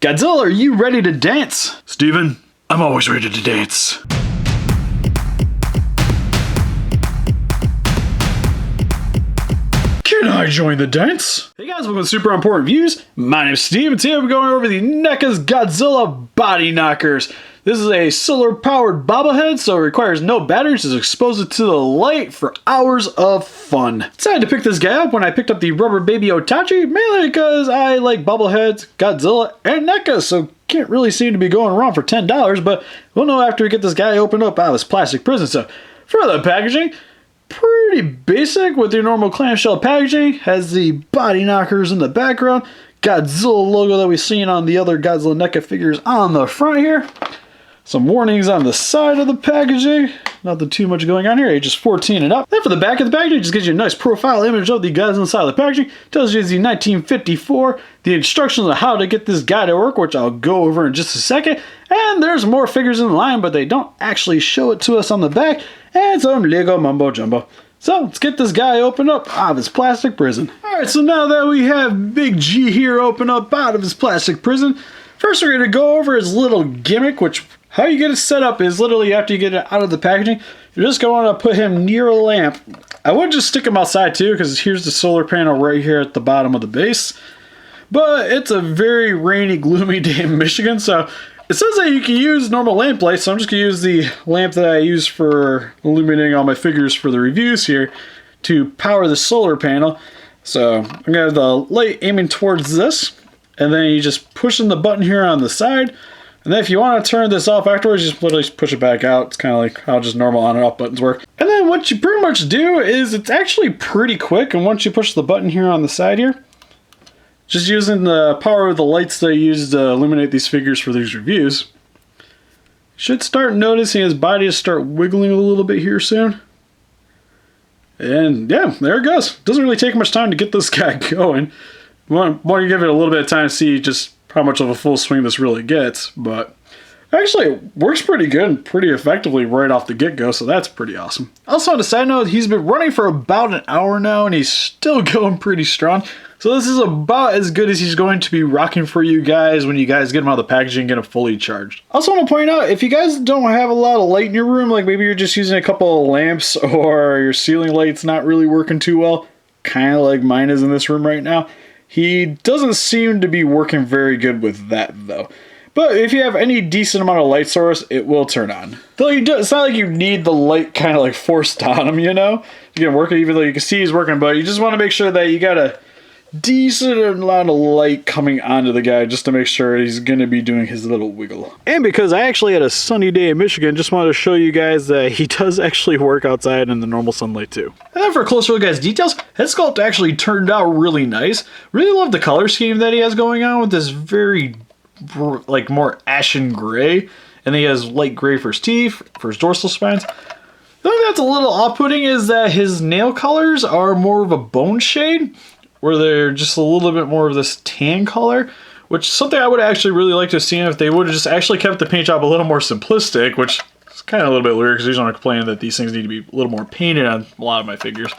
Godzilla, are you ready to dance? Steven, I'm always ready to dance. Can I join the dance? Hey guys, welcome to Super Important Views. My name is Steve, and today we're going over the Neca's Godzilla Body Knockers. This is a solar-powered bobblehead, so it requires no batteries. Just expose it to the light for hours of fun. Decided to pick this guy up when I picked up the Rubber Baby Otachi, mainly because I like bobbleheads, Godzilla, and Neca, so can't really seem to be going wrong for $10, but we'll know after we get this guy opened up out of his plastic prison. So, for the packaging, pretty basic with your normal clamshell packaging. Has the body knockers in the background. Godzilla logo that we've seen on the other Godzilla Neca figures on the front here. Some warnings on the side of the packaging. Nothing too much going on here. Ages 14 and up. Then for the back of the packaging, it just gives you a nice profile image of the guys inside of the packaging. Tells you it's the 1954. The instructions on how to get this guy to work, which I'll go over in just a second. And there's more figures in line, but they don't actually show it to us on the back. And some Lego mumbo jumbo. So let's get this guy opened up out of his plastic prison. Alright, so now that we have Big G here open up out of his plastic prison, first we're going to go over his little gimmick, which how you get it set up is literally after you get it out of the packaging, you're just going to put him near a lamp. I would just stick him outside too, because here's the solar panel right here at the bottom of the base. But it's a very rainy, gloomy day in Michigan, so it says that you can use normal lamp lights, so I'm just going to use the lamp that I use for illuminating all my figures for the reviews here to power the solar panel. So I'm going to have the light aiming towards this, and then you just pushing the button here on the side. And then if you want to turn this off afterwards, just literally push it back out. It's kind of like how just normal on and off buttons work. And then what you pretty much do is it's actually pretty quick. And once you push the button here on the side here, just using the power of the lights that I use to illuminate these figures for these reviews, you should start noticing his body start wiggling a little bit here soon. And yeah, there it goes. Doesn't really take much time to get this guy going. You want to give it a little bit of time to see just how much of a full swing this really gets, but actually it works pretty good and pretty effectively right off the get-go, so that's pretty awesome. Also on a side note, he's been running for about an hour now and he's still going pretty strong, so this is about as good as he's going to be rocking for you guys when you guys get him out of the packaging and get him fully charged. I also want to point out, if you guys don't have a lot of light in your room, like maybe you're just using a couple of lamps or your ceiling light's not really working too well, kind of like mine is in this room right now, he doesn't seem to be working very good with that though. But if you have any decent amount of light source, it will turn on. Though it's not like you need the light kind of like forced on him, you know? You can work it even though you can see he's working, but you just want to make sure that you got a decent amount of light coming onto the guy just to make sure he's going to be doing his little wiggle. And because I actually had a sunny day in Michigan, just wanted to show you guys that he does actually work outside in the normal sunlight too. And then for a closer look at his details, head sculpt actually turned out really nice. Really love the color scheme that he has going on with this very like more ashen gray. And then he has light gray for his teeth, for his dorsal spines. The thing that's a little off-putting is that his nail colors are more of a bone shade, where they're just a little bit more of this tan color, which is something I would actually really like to have seen if they would have just actually kept the paint job a little more simplistic, which is kind of a little bit weird because usually I'm complaining that these things need to be a little more painted on a lot of my figures.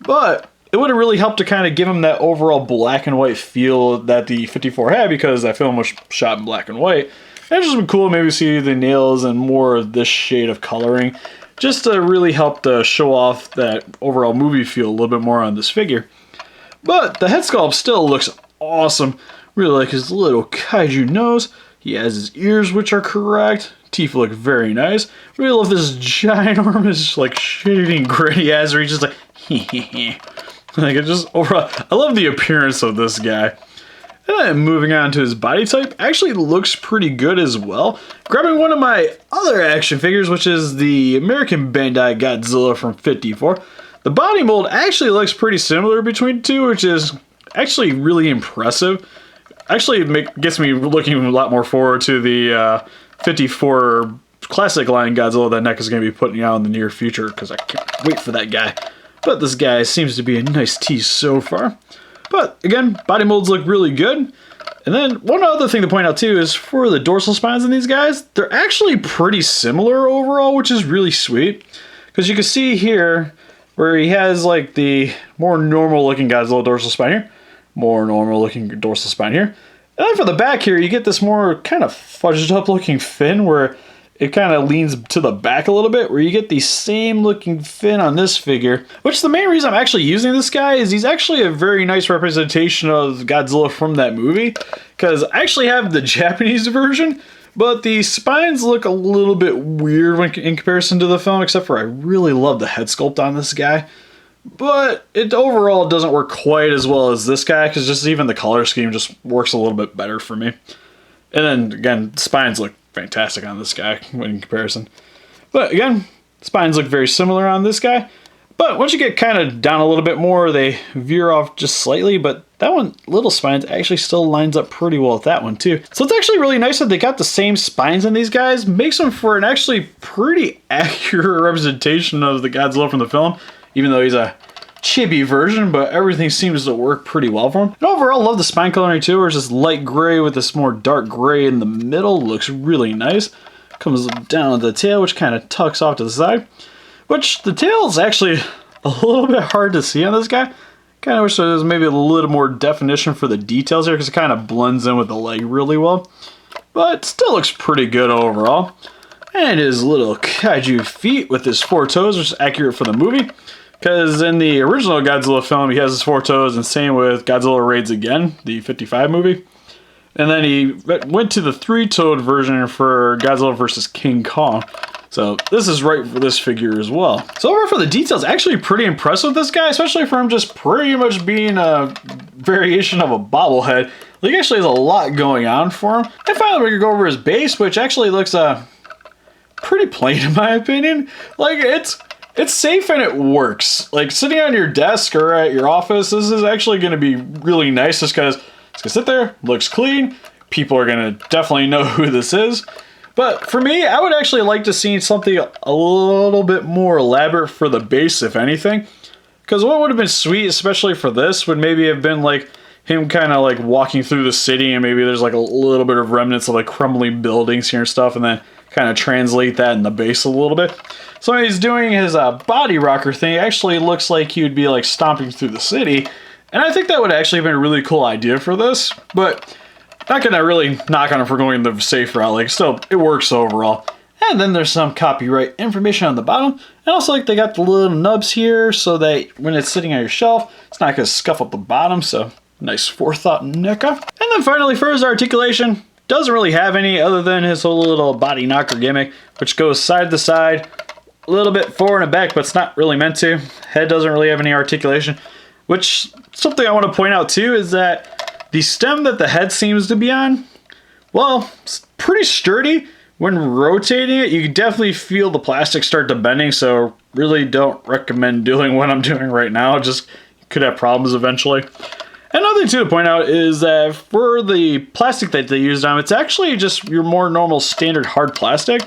But it would have really helped to kind of give him that overall black and white feel that the 54 had, because that film was shot in black and white. And it's just been cool to maybe see the nails and more of this shade of coloring, just to really help to show off that overall movie feel a little bit more on this figure. But the head sculpt still looks awesome. Really like his little kaiju nose. He has his ears, which are correct. Teeth look very nice. Really love this ginormous, like, shitty gritty ass where he's just like, hehehe. Like, it just overall, I love the appearance of this guy. And then moving on to his body type, actually looks pretty good as well. Grabbing one of my other action figures, which is the American Bandai Godzilla from 54. The body mold actually looks pretty similar between the two, which is actually really impressive. Actually, it gets me looking a lot more forward to the 54 classic line Godzilla that Neca is going to be putting out in the near future, because I can't wait for that guy. But this guy seems to be a nice tease so far. But again, body molds look really good. And then one other thing to point out too is for the dorsal spines in these guys, they're actually pretty similar overall, which is really sweet. Because you can see here where he has like the more normal looking Godzilla dorsal spine here, more normal looking dorsal spine here. And then for the back here, you get this more kind of fudged up looking fin where it kind of leans to the back a little bit, where you get the same looking fin on this figure. Which the main reason I'm actually using this guy is he's actually a very nice representation of Godzilla from that movie. Because I actually have the Japanese version, but the spines look a little bit weird when in comparison to the film, except for I really love the head sculpt on this guy. But it overall doesn't work quite as well as this guy, because just even the color scheme just works a little bit better for me. And then again, the spines look fantastic on this guy in comparison. But again, spines look very similar on this guy. But once you get kind of down a little bit more, they veer off just slightly. But that one, little spines, actually still lines up pretty well with that one too. So it's actually really nice that they got the same spines in these guys. Makes them for an actually pretty accurate representation of the Godzilla from the film. Even though he's a chibi version, but everything seems to work pretty well for him. And overall, I love the spine coloring too, where it's just light gray with this more dark gray in the middle. Looks really nice. Comes down to the tail, which kind of tucks off to the side. Which, the tail is actually a little bit hard to see on this guy. Kind of wish there was maybe a little more definition for the details here, because it kind of blends in with the leg really well. But still looks pretty good overall. And his little kaiju feet with his 4 toes, which is accurate for the movie. Because in the original Godzilla film, he has his 4 toes, and same with Godzilla Raids Again, the 55 movie. And then he went to the 3-toed version for Godzilla vs. King Kong. So this is right for this figure as well. So overall for the details, actually pretty impressed with this guy, especially for him just pretty much being a variation of a bobblehead. Like, he actually has a lot going on for him. And finally, we're going to go over his base, which actually looks pretty plain in my opinion. Like, it's safe and it works. Like, sitting on your desk or at your office, this is actually going to be really nice just because it's going to sit there, looks clean, people are going to definitely know who this is. But for me, I would actually like to see something a little bit more elaborate for the base, if anything. Because what would have been sweet, especially for this, would maybe have been like him kind of like walking through the city and maybe there's like a little bit of remnants of like crumbling buildings here and stuff, and then kind of translate that in the base a little bit. So when he's doing his body rocker thing, it actually looks like he would be like stomping through the city. And I think that would actually have been a really cool idea for this, but not gonna really knock on it for going the safe route. Like, still, it works overall. And then there's some copyright information on the bottom. And also, like, they got the little nubs here so that when it's sitting on your shelf, it's not gonna scuff up the bottom. So nice forethought, Neca. And then finally, for his articulation, doesn't really have any other than his whole little body knocker gimmick, which goes side to side, a little bit forward and back, but it's not really meant to. Head doesn't really have any articulation, which something I want to point out too is that the stem that the head seems to be on, well, it's pretty sturdy. When rotating it, you can definitely feel the plastic start to bending, so really don't recommend doing what I'm doing right now. Just could have problems eventually. Another thing too to point out is that for the plastic that they used on, it's actually just your more normal standard hard plastic.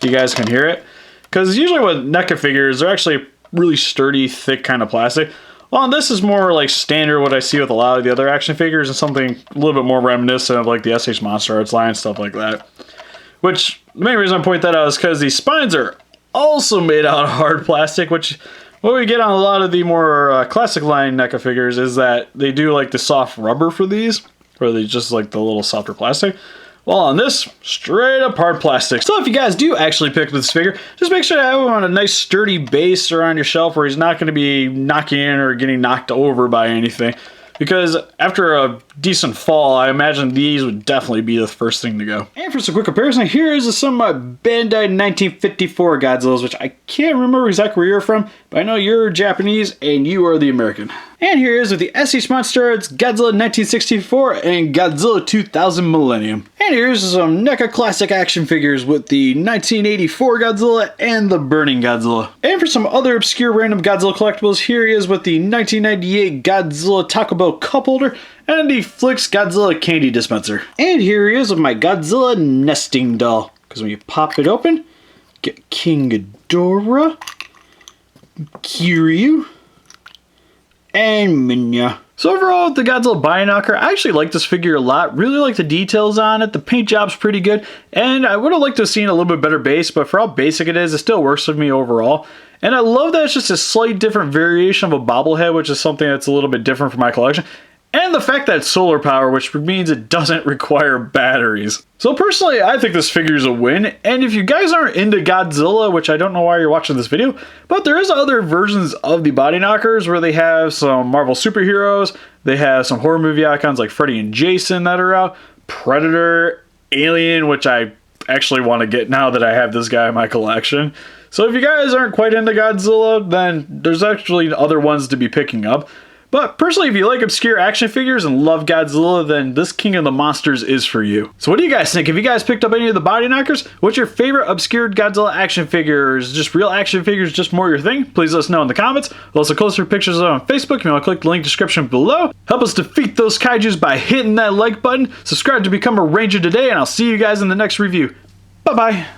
You guys can hear it. Because usually with NECA figures, they're actually really sturdy, thick kind of plastic. Well, this is more like standard what I see with a lot of the other action figures and something a little bit more reminiscent of like the SH Monster Arts line, stuff like that. Which, the main reason I point that out is because these spines are also made out of hard plastic, which what we get on a lot of the more classic line NECA figures is that they do like the soft rubber for these, or they just like the little softer plastic. Well, on this, straight up hard plastic. So if you guys do actually pick this figure, just make sure to have him on a nice sturdy base or on your shelf where he's not going to be knocking in or getting knocked over by anything. Because after a decent fall, I imagine these would definitely be the first thing to go. And for some quick comparison, here is some Bandai 1954 Godzillas, which I can't remember exactly where you're from, but I know you're Japanese and you are the American. And here is with the SH Monster Arts Godzilla 1964 and Godzilla 2000 Millennium. And here's some NECA classic action figures with the 1984 Godzilla and the Burning Godzilla. And for some other obscure random Godzilla collectibles, here he is with the 1998 Godzilla Taco Bell cup holder and the Flix Godzilla candy dispenser. And here he is with my Godzilla nesting doll. Because when you pop it open, get King Ghidorah, Kiryu, and Minya. So overall, the Godzilla Body Knocker, I actually like this figure a lot. Really like the details on it. The paint job's pretty good. And I would have liked to have seen a little bit better base, but for how basic it is, it still works with me overall. And I love that it's just a slight different variation of a bobblehead, which is something that's a little bit different from my collection. and the fact that it's solar power, which means it doesn't require batteries. So personally, I think this figure is a win, and if you guys aren't into Godzilla, which I don't know why you're watching this video, but there is other versions of the body knockers where they have some Marvel superheroes, they have some horror movie icons like Freddy and Jason that are out, Predator, Alien, which I actually want to get now that I have this guy in my collection. So if you guys aren't quite into Godzilla, then there's actually other ones to be picking up. But personally, if you like obscure action figures and love Godzilla, then this King of the Monsters is for you. So what do you guys think? Have you guys picked up any of the body knockers? What's your favorite obscured Godzilla action figures? Just real action figures, just more your thing? Please let us know in the comments. We'll also closer pictures on Facebook. If you want to click the link description below. Help us defeat those kaijus by hitting that like button. Subscribe to become a Ranger today, and I'll see you guys in the next review. Bye-bye.